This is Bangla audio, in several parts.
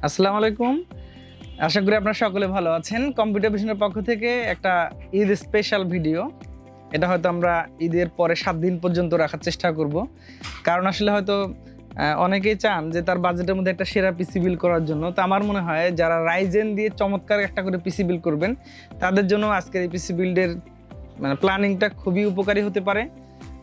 আসসালামু আলাইকুম। আশা করি আপনারা সকলে ভালো আছেন। কম্পিউটার ভিশনের পক্ষ থেকে একটা ঈদ স্পেশাল ভিডিও। এটা হয়তো আমরা ঈদের পরে 7 দিন পর্যন্ত রাখার চেষ্টা করব। কারণ আসলে হয়তো অনেকেই চান যে তার বাজেটের মধ্যে একটা সেরা পিসি বিল্ড করার জন্য। তো আমার মনে হয় যারা রাইজেন দিয়ে চমৎকার একটা করে পিসি বিল্ড করবেন, তাদের জন্য আজকের এই পিসি বিল্ডের প্ল্যানিংটা খুবই উপকারী হতে পারে।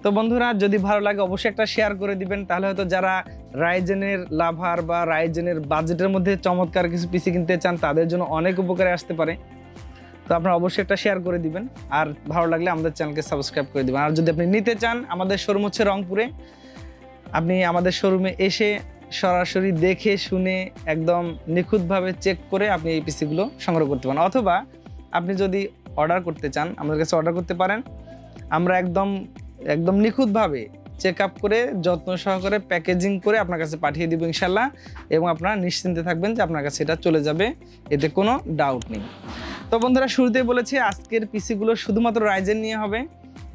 তো বন্ধুরা, যদি ভালো লাগে অবশ্যই একটা শেয়ার করে দিবেন, তাহলে হয়তো যারা রাইজেনের লাভার বা রাইজেনের বাজেটের মধ্যে চমৎকার কিছু পিসি কিনতে চান, তাদের জন্য অনেক উপকারে আসতে পারে। তো আপনারা অবশ্যই একটা শেয়ার করে দিবেন, আর ভালো লাগলে আমাদের চ্যানেলকে সাবস্ক্রাইব করে দিবেন। আর যদি আপনি নিতে চান, আমাদের শোরুম হচ্ছে রংপুরে। আপনি আমাদের শোরুমে এসে সরাসরি দেখে শুনে একদম নিখুঁতভাবে চেক করে আপনি এই পিসিগুলো সংগ্রহ করতে পারেন, অথবা আপনি যদি অর্ডার করতে চান আমাদের কাছে অর্ডার করতে পারেন। আমরা একদম নিখুঁতভাবে চেক আপ করে যত্ন সহকারে প্যাকেজিং করে আপনার কাছে পাঠিয়ে দিব ইনশাল্লাহ, এবং আপনারা নিশ্চিন্তে থাকবেন যে আপনার কাছে এটা চলে যাবে, এতে কোনো ডাউট নেই। তো বন্ধুরা, শুরুতেই বলেছি আজকের পিসিগুলো শুধুমাত্র রাইজেন নিয়ে হবে।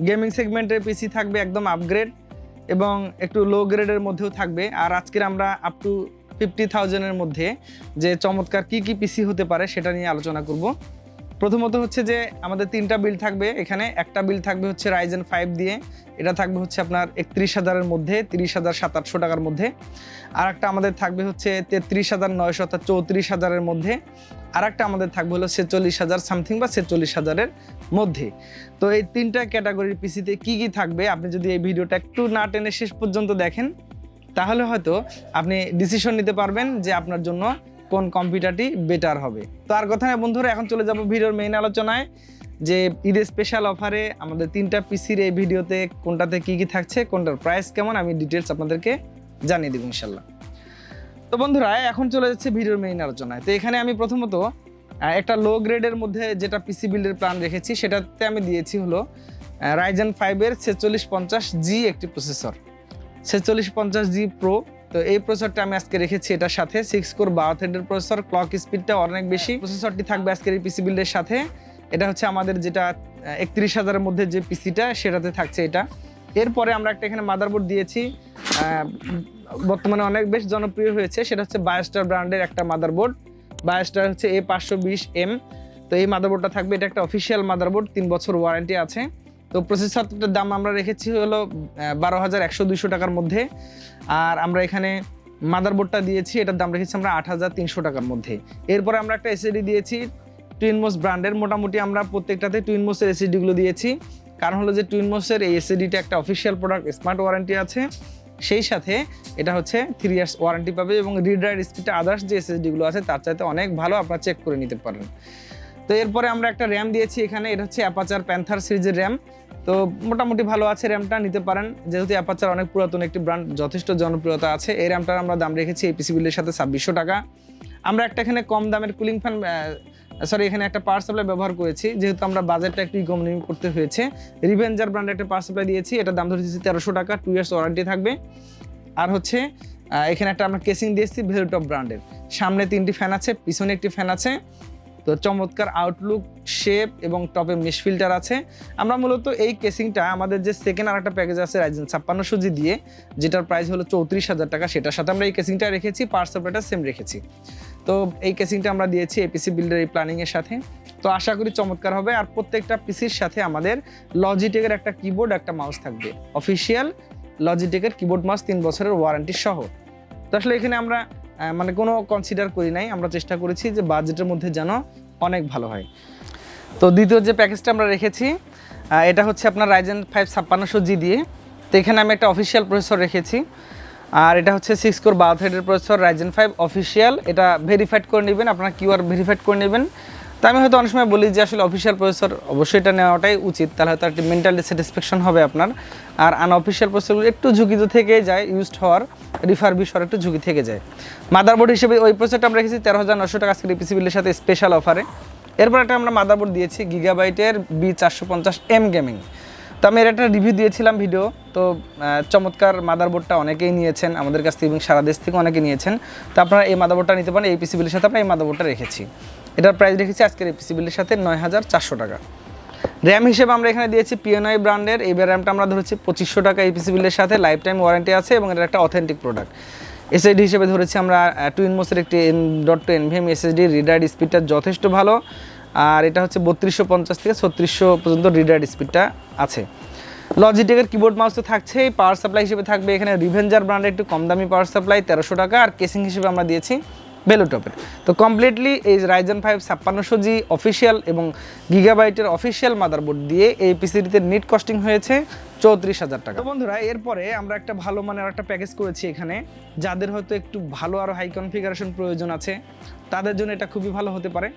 গেমিং সেগমেন্টের পিসি থাকবে একদম আপগ্রেড এবং একটু লো গ্রেডের মধ্যেও থাকবে। আর আজকের আমরা আপ টু 50,000-এর মধ্যে যে চমৎকার কি পিসি হতে পারে সেটা নিয়ে আলোচনা করব। প্রথমত হচ্ছে যে আমাদের 3টা বিল্ড থাকবে এখানে। একটা বিল্ড থাকবে হচ্ছে রাইজেন 5 দিয়ে, এটা থাকবে হচ্ছে আপনার 31,000-এর মধ্যে, 30,700 টাকার মধ্যে। আর একটা আমাদের থাকবে হচ্ছে 33,900 অর্থাৎ 34,000-এর মধ্যে। আর একটা আমাদের থাকবে হলো 46,000 সামথিং বা 46,000-এর মধ্যে। তো এই 3টা ক্যাটাগরির পিসিতে কি থাকবে, আপনি যদি এই ভিডিওটা একটু না টেনে শেষ পর্যন্ত দেখেন, তাহলে হয়তো আপনি ডিসিশন নিতে পারবেন যে আপনার জন্য কোন কম্পিউটারটি বেটার হবে। তো আর কথা না বন্ধুরা, এখন চলে যাব ভিডিওর মেইন আলোচনায়, যে ঈদের স্পেশাল অফারে আমাদের 3টা পিসির এই ভিডিওতে কোনটাতে কি থাকছে, কোনটার প্রাইস কেমন, আমি ডিটেলস আপনাদেরকে জানিয়ে দেব ইনশাল্লাহ। তো বন্ধুরা, এখন চলে যাচ্ছে ভিডিওর মেইন আলোচনায়। তো এখানে আমি প্রথমত একটা লো গ্রেডের মধ্যে যেটা পিসি বিল্ডের প্ল্যান রেখেছি, সেটাতে আমি দিয়েছি হলো রাইজেন 5-এর 4650G একটি প্রসেসর, 4650G প্রো। তো এই প্রসেসরটা আমি আজকে রেখেছি এটার সাথে। 6 কোর 12 থ্রেডের প্রসেসর, ক্লক স্পিডটা অনেক বেশি। প্রসেসরটি থাকবে আজকের এই পিসি বিল্ডের সাথে। এটা হচ্ছে আমাদের যেটা 31,000-এর মধ্যে যে পিসিটা, সেটাতে থাকছে এটা। এরপরে আমরা একটা এখানে মাদারবোর্ড দিয়েছি, বর্তমানে অনেক বেশ জনপ্রিয় হয়েছে, সেটা হচ্ছে বায়োস্টার ব্র্যান্ডের একটা মাদারবোর্ড। বায়োস্টার হচ্ছে A520M। তো এই মাদারবোর্ডটা থাকবে, এটা একটা অফিসিয়াল মাদারবোর্ড, 3 বছর ওয়ারেন্টি আছে। তো প্রসেসরটার দাম আমরা রেখেছি হলো 12,100-200 টাকার মধ্যে। আর আমরা এখানে মাদারবোর্ডটা দিয়েছি, এটার দাম রেখেছি আমরা 8,300 টাকার মধ্যে। এরপরে আমরা একটা এসএসডি দিয়েছি টুইনমোস ব্র্যান্ডের। মোটামুটি আমরা প্রত্যেকটাতে টুইনমোসের এসএসডিগুলো দিয়েছি, কারণ হলো যে টুইনমোসের এই এসএসডিটা একটা অফিসিয়াল প্রোডাক্ট, স্মার্ট ওয়ারেন্টি আছে, সেই সাথে এটা হচ্ছে 3 ইয়ার্স ওয়ারেন্টি পাবে, এবং রিড রাইট স্পিডটা আদার্স যে এসএসডিগুলো আছে তার চাইতে অনেক ভালো, আপনারা চেক করে নিতে পারেন। তো এরপরে আমরা একটা র্যাম দিয়েছি এখানে, এটা হচ্ছে অ্যাপাচার প্যান্থার সিরিজের র্যাম। তো মোটামুটি ভালো আছে, র্যামটা নিতে পারেন, যেহেতু অ্যাপাচার অনেক পুরাতন একটি ব্র্যান্ড, যথেষ্ট জনপ্রিয়তা আছে। এই র্যামটার আমরা দাম রেখেছি এই পিসি বিল্ডের সাথে 2,600 টাকা। আমরা একটা এখানে কম দামের কুলিং ফ্যান, এখানে একটা পাওয়ার সাপ্লাই ব্যবহার করেছি, যেহেতু আমরা বাজেটটা একটু ইকোনমি করতে হয়েছে। রিভেঞ্জার ব্র্যান্ডের একটা পাওয়ার সাপ্লাই দিয়েছি, এটার দাম ধরেছি 1,300 টাকা, 2 ইয়ার্স ওয়ারেন্টি থাকবে। আর হচ্ছে এখানে একটা আমরা কেসিং দিয়েছি ভেলটপ ব্র্যান্ডের। সামনে 3টি ফ্যান আছে, পিছনে একটি ফ্যান আছে। তো চমৎকার আউটলুক, শেপ এবং টপে মেশ ফিল্টার আছে। আমরা মূলত এই কেসিংটা আমাদের যে সেকেন্ড আর একটা প্যাকেজ আছে রাইজেন 5600G দিয়ে, যেটার প্রাইস হলো 34,000 টাকা, সেটার সাথে আমরা এই কেসিংটা রেখেছি, পাওয়ার সাপ্লাইটা সেম রেখেছি। তো এই কেসিংটা আমরা দিয়েছি এপিসি বিল্ডের এই প্ল্যানিংয়ের সাথে। তো আশা করি চমৎকার হবে। আর প্রত্যেকটা পিসির সাথে আমাদের লজিটেকের একটা কিবোর্ড, একটা মাউস থাকবে, অফিসিয়াল লজিটেকের কিবোর্ড মাউস, 3 বছরের ওয়ারেন্টি সহ। তো আসলে এখানে আমরা কোনো কনসিডার করি নাই, আমরা চেষ্টা করেছি যে বাজেটের মধ্যে যেন অনেক ভালো হয়। তো দ্বিতীয় যে প্যাকেজটা আমরা রেখেছি, এটা হচ্ছে আপনার রাইজেন 5 5600G দিয়ে। তো এখানে আমি একটা অফিসিয়াল প্রসেসর রেখেছি, আর এটা হচ্ছে 6 কোর 12 থ্রেডের প্রসেসর, রাইজেন 5 অফিসিয়াল। এটা ভেরিফাইড করে নেবেন, আপনারা কিউআর ভেরিফাইড করে নেবেন। তো আমি হয়তো অনেক সময় বলি যে আসলে অফিসিয়াল প্রসেসর অবশ্যই এটা নেওয়াটাই উচিত, তাহলে হয়তো একটি মেন্টালি স্যাটিসফ্যাকশন হবে আপনার। আর আনঅফিসিয়াল প্রসেসরগুলো একটু ঝুঁকি থেকে যায়, ইউজড হওয়ার, রিফারবিশ হওয়ার একটু ঝুঁকি থেকে যায়। মাদারবোর্ড হিসেবে ওই প্রসেসরটা আমরা রেখেছি 13,900 টাকা আজকের পিসি বিল্ডের সাথে স্পেশাল অফারে। এরপর একটা আমরা মাদারবোর্ড দিয়েছি গিগাবাইটের B450M গেমিং। তো আমি এর একটা রিভিউ দিয়েছিলাম ভিডিও। তো চমৎকার মাদারবোর্ডটা অনেকেই নিয়েছেন আমাদের কাছ থেকে, এবং সারা দেশ থেকে অনেকে নিয়েছেন। তো আপনারা এই মাদারবোর্ডটা নিতে পারেন, এই পিসি বিলের সাথে আমরা এই মাদারবোর্ডটা রেখেছি। এটার প্রাইস রেখেছি আজকের এই পিসি বিলের সাথে 9,400 টাকা। র্যাম হিসেবে আমরা এখানে দিয়েছি পিএনআই ব্র্যান্ডের। এই র্যামটা আমরা ধরেছি 2,500 টাকা এই পিসি বিলের সাথে, লাইফ টাইম ওয়ারেন্টি আছে এবং এটা একটা অথেন্টিক প্রোডাক্ট। এসএসডি হিসেবে ধরেছি আমরা টুইন মোসের একটি M.2 NVMe এসএসডি, রিড স্পিডটা যথেষ্ট ভালো, আর এটা হচ্ছে 3250 থেকে 3600 পর্যন্ত রিড স্পিডটা আছে। লজিটেকের কিবোর্ড মাউস তো থাকছেই, পাওয়ার সাপ্লাই হিসেবে থাকবে এখানে রিভেঞ্জার ব্র্যান্ডের একটু কম দামি পাওয়ার সাপ্লাই 1300 টাকা, আর কেসিং হিসেবে আমরা দিয়েছি বেলোটপের। তো কমপ্লিটলি এই Ryzen 5 5600G অফিসিয়াল এবং গিগাবাইটের অফিসিয়াল মাদারবোর্ড দিয়ে এই পিসিটিতে নিট কস্টিং হয়েছে 34,000 টাকা। তো বন্ধুরা, এরপরে আমরা একটা ভালো মানের একটা প্যাকেজ করেছি এখানে, যাদের হয়তো একটু ভালো আরও হাই কনফিগারেশন প্রয়োজন আছে তাদের জন্য এটা খুবই ভালো হতে পারে।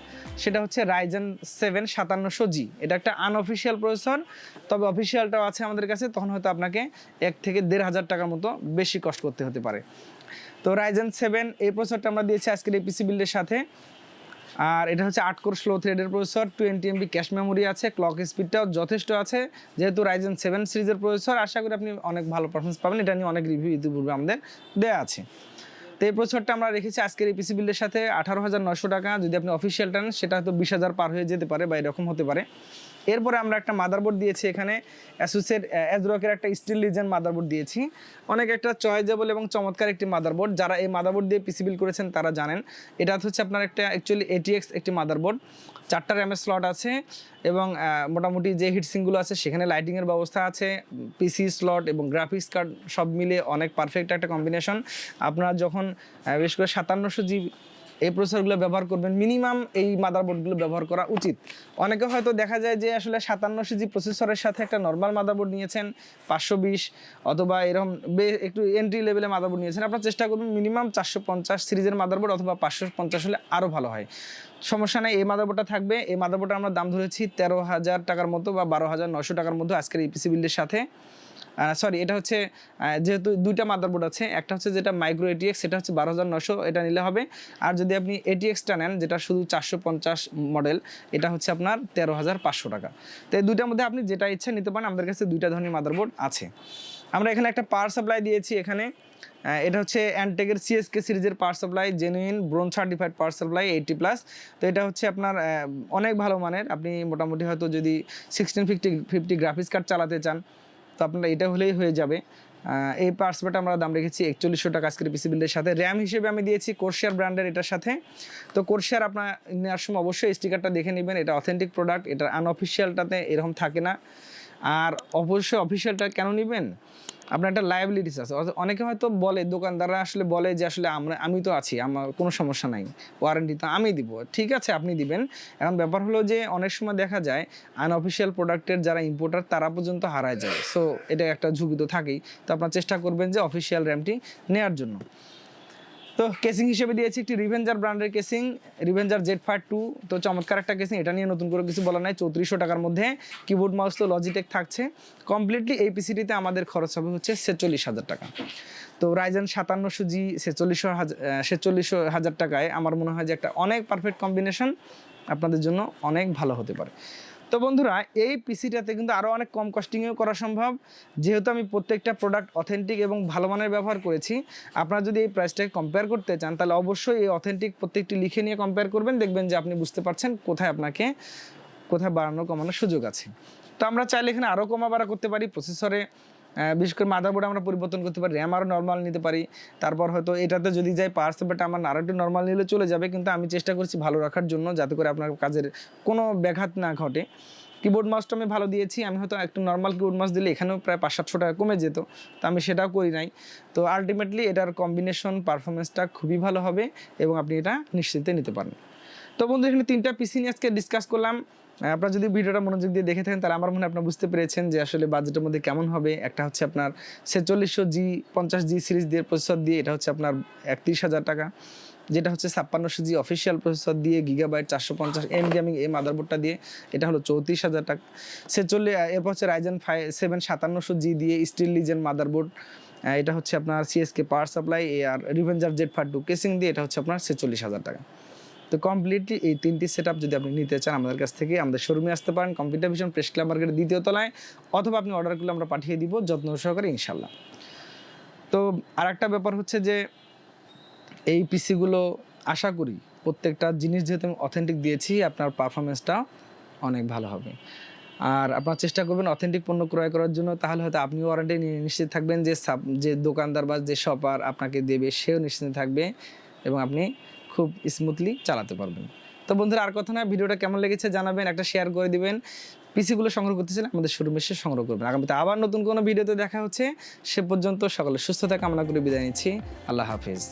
সেটা হচ্ছে Ryzen 7 5700G। এটা একটা আনঅফিসিয়াল প্রসেসর, তবে অফিসিয়ালটাও আছে আমাদের কাছে, তখন হয়তো আপনাকে 1 থেকে 1,500 টাকার মতো বেশি কষ্ট করতে হতে পারে। তো Ryzen 7 এই প্রসেসরটা আমরা দিয়েছি আজকের এই পিসি বিল্ডের সাথে, আর এটা হচ্ছে 8 কোর স্লো থ্রেডের প্রসেসর, 20 MB ক্যাশ মেমোরি আছে, ক্লক স্পিডটাও যথেষ্ট আছে। যেহেতু Ryzen 7 সিরিজের প্রসেসর, আশা করি আপনি অনেক ভালো পারফরমেন্স পাবেন। এটা নিয়ে অনেক রিভিউ ইতিপূর্বে আমাদের দেওয়া আছে। তো এই প্রসেসরটা আমরা রেখেছি আজকের এই পিসি বিল্ডের সাথে 18,900 টাকা। যদি আপনি অফিসিয়ালটা নেন সেটা হয়তো 20,000 পার হয়ে যেতে পারে বা এরকম হতে পারে। এরপরে আমরা একটা মাদারবোর্ড দিয়েছি এখানে, অ্যাসুসের এজরকের একটা স্টিল লিজেন্ড মাদারবোর্ড দিয়েছি। অনেক একটা চয়েজেবল এবং চমৎকার একটি মাদারবোর্ড, যারা এই মাদারবোর্ড দিয়ে পিসি বিল্ড করেছেন তারা জানেন। এটা হচ্ছে আপনার একটা অ্যাকচুয়ালি ATX একটি মাদারবোর্ড, 4টা র্যামের স্লট আছে এবং মোটামুটি যে হিটসিংগুলো আছে সেখানে লাইটিংয়ের ব্যবস্থা আছে, পিসি স্লট এবং গ্রাফিক্স কার্ড সব মিলে অনেক পারফেক্ট একটা কম্বিনেশন। আপনারা যখন বিশেষ করে 5700G এই প্রসেসরগুলো ব্যবহার করবেন, মিনিমাম এই মাদারবোর্ডগুলো ব্যবহার করা উচিত। অনেকে হয়তো দেখা যায় যে আসলে 5700G প্রসেসরের সাথে একটা নর্মাল মাদারবোর্ড নিয়েছেন 520 অথবা এরকম একটু এন্ট্রি লেভেলে মাদারবোর্ড নিয়েছেন, আপনারা চেষ্টা করবেন মিনিমাম 450 সিরিজের মাদারবোর্ড অথবা 550 হলে আরও ভালো হয়। সমস্যা নেই, এই মাদারবোর্ডটা থাকবে। এই মাদারবোর্ডটা আমরা দাম ধরেছি 13,000 টাকার মতো বা 12,900 টাকার মতো আজকের এই পিসি বিল্ডের সাথে। সরি, এটা হচ্ছে যেহেতু দুইটা মাদারবোর্ড আছে, একটা হচ্ছে যেটা মাইক্রো ATX, সেটা হচ্ছে 12,900, এটা নিলে হবে। আর যদি আপনি ATXটা নেন যেটা শুধু 450 মডেল, এটা হচ্ছে আপনার 13,500 টাকা। তো এই দুইটার মধ্যে আপনি যেটা ইচ্ছা নিতে পারেন, আমাদের কাছে দুইটা ধরনের মাদারবোর্ড আছে। আমরা এখানে একটা পাওয়ার সাপ্লাই দিয়েছি এখানে, এটা হচ্ছে অ্যান্টেকের CSK সিরিজের power supply, genuine bronze certified power supply 80+। তো এটা হচ্ছে আপনার অনেক ভালো মানের। আপনি মোটামুটি হয়তো যদি 1650 গ্রাফিক্স কার্ড চালাতে চান তো আপনারা এটা হলেই হয়ে যাবে। এই পাওয়ার সাপ্লাইটা আমরা দাম রেখেছি 4100 টাকা আজকের পিসি বিল্ডের সাথে। র্যাম হিসেবে আমি দিয়েছি কোর্সিয়ার ব্র্যান্ডের এটার সাথে। তো কোর্সিয়ার আপনার নেওয়ার সময় অবশ্যই স্টিকারটা দেখে নেবেন, এটা অথেন্টিক প্রোডাক্ট, এটা আনঅফিসিয়ালটাতে এরকম থাকে না। আর অবশ্যই অফিসিয়ালটা কেন নেবেন, আপনার একটা লায়াবিলিটিস আছে। অনেকে হয়তো বলে, দোকানদাররা আসলে বলে যে আসলে আমি তো আছি, আমার কোনো সমস্যা নাই, ওয়ারেন্টি তো আমি দিব। ঠিক আছে, আপনি দিবেন। এখন ব্যাপার হলো যে অনেক সময় দেখা যায় আনঅফিসিয়াল প্রোডাক্টের যারা ইম্পোর্টার তারা পর্যন্ত হারায় যায়। সো এটা একটা ঝুঁকি তো থাকেই। তো আপনার চেষ্টা করবেন যে অফিসিয়াল র্যামটি নেওয়ার জন্য। তো কেসিং হিসেবে দিয়েছি একটি রিভেঞ্জার ব্র্যান্ডের কেসিং, রিভেঞ্জার Z5-2। তো চমৎকার একটা কেসিং, এটা নিয়ে নতুন করে কিছু বলা নাই। 3400 টাকার মধ্যে কিবোর্ড মাউস তো লজিটেক থাকছে। কমপ্লিটলি এই পিসিটিতে আমাদের খরচ হবে হচ্ছে 46,000 টাকা। তো Ryzen 5700G 46,000 টাকায় আমার মনে হয় যে একটা অনেক পারফেক্ট কম্বিনেশন, আপনাদের জন্য অনেক ভালো হতে পারে। তো বন্ধুরা, এই পিসিটাতে কিন্তু আরও অনেক কম কস্টিংয়েও করা সম্ভব, যেহেতু আমি প্রত্যেকটা প্রোডাক্ট অথেন্টিক এবং ভালো মানের ব্যবহার করেছি। আপনারা যদি এই প্রাইসটাকে কম্পেয়ার করতে চান তাহলে অবশ্যই এই অথেন্টিক প্রত্যেকটি লিখে নিয়ে কম্পেয়ার করবেন, দেখবেন যে আপনি বুঝতে পারছেন কোথায় বাড়ানো কমানোর সুযোগ আছে। তো আমরা চাইলে এখানে আরও কমা বাড়া করতে পারি। প্রসেসরে বিশেষ করে মাদারবোর্ড আমরা পরিবর্তন করতে পারি, র্যাম আরও নর্মাল নিতে পারি। তারপর হয়তো এটাতে যদি যাই পাওয়ার সাপ্লাইটা আমার আরও একটু নর্মাল নিলে চলে যাবে, কিন্তু আমি চেষ্টা করছি ভালো রাখার জন্য, যাতে করে আপনার কাজের কোনো ব্যাঘাত না ঘটে। কিবোর্ড মাউসটা আমি ভালো দিয়েছি, আমি হয়তো একটু নর্মাল কিবোর্ড মাউস দিলে এখানেও প্রায় 500-700 টাকা কমে যেত, তো আমি সেটাও করি নাই। তো আলটিমেটলি এটার কম্বিনেশন পারফরমেন্সটা খুবই ভালো হবে এবং আপনি এটা নিশ্চিন্তে নিতে পারেন। তো বন্ধু, এখানে 3টা পিসি নিয়ে আজকে ডিসকাস করলাম। আপনারা যদি ভিডিওটা মনোযোগ দিয়ে দেখে থাকেন তাহলে আমার মনে হয় আপনারা বুঝতে পেরেছেন যে আসলে বাজেটের মধ্যে কেমন হবে। একটা হচ্ছে আপনার 4600G 50G সিরিজ দিয়ে প্রসেসর দিয়ে, এটা হচ্ছে আপনার 31,000 টাকা। যেটা হচ্ছে 5600G অফিসিয়াল প্রসেসর দিয়ে গিগাবাইট 450 এম গেমিং এই মাদারবোর্ডটা দিয়ে, এটা হলো 34,000 টাকা। এরপর হচ্ছে Ryzen 7 5700G দিয়ে স্টিল লিজেন্ড মাদারবোর্ড, এটা হচ্ছে আপনার CSK পাওয়ার সাপ্লাই আর রিভেঞ্জার Z5-2 কেসিং দিয়ে, এটা হচ্ছে আপনার 46,000 টাকা। তো কমপ্লিটলি এই 3টি সেটআপ যদি আপনি নিতে চান আমাদের কাছ থেকে, আমাদের শোরুমে আসতে পারেন, কম্পিউটার ভিশন প্রেস ক্লাব মার্কেটের 2য় তলায়, অথবা আপনি অর্ডার করলে আমরা পাঠিয়ে দিব যত্ন সহকারে ইনশাল্লাহ। তো আরেকটা ব্যাপার হচ্ছে যে এই পিসিগুলো আশা করি প্রত্যেকটা জিনিস যেহেতু আমি অথেন্টিক দিয়েছি, আপনার পারফরমেন্সটা অনেক ভালো হবে। আর আপনার চেষ্টা করবেন অথেন্টিক পণ্য ক্রয় করার জন্য, তাহলে হয়তো আপনিও ওয়ারেন্টি নিয়ে নিশ্চিত থাকবেন যে যে দোকানদার বা যে শপার আপনাকে দেবে সেও নিশ্চিত থাকবে এবং আপনি খুব স্মুথলি চালাতে পারবেন। তো বন্ধুরা, আর কথা না, ভিডিওটা কেমন লেগেছে জানাবেন, একটা শেয়ার করে দিবেন। পিসিগুলো সংগ্রহ করতে চাইলে আমাদের শোরুমে এসে সংগ্রহ করবেন। আগামীতে আবার নতুন কোনো ভিডিওতে দেখা হচ্ছে। সে পর্যন্ত সকলে সুস্থতা কামনা করে বিদায় নিচ্ছি। আল্লাহ হাফিজ।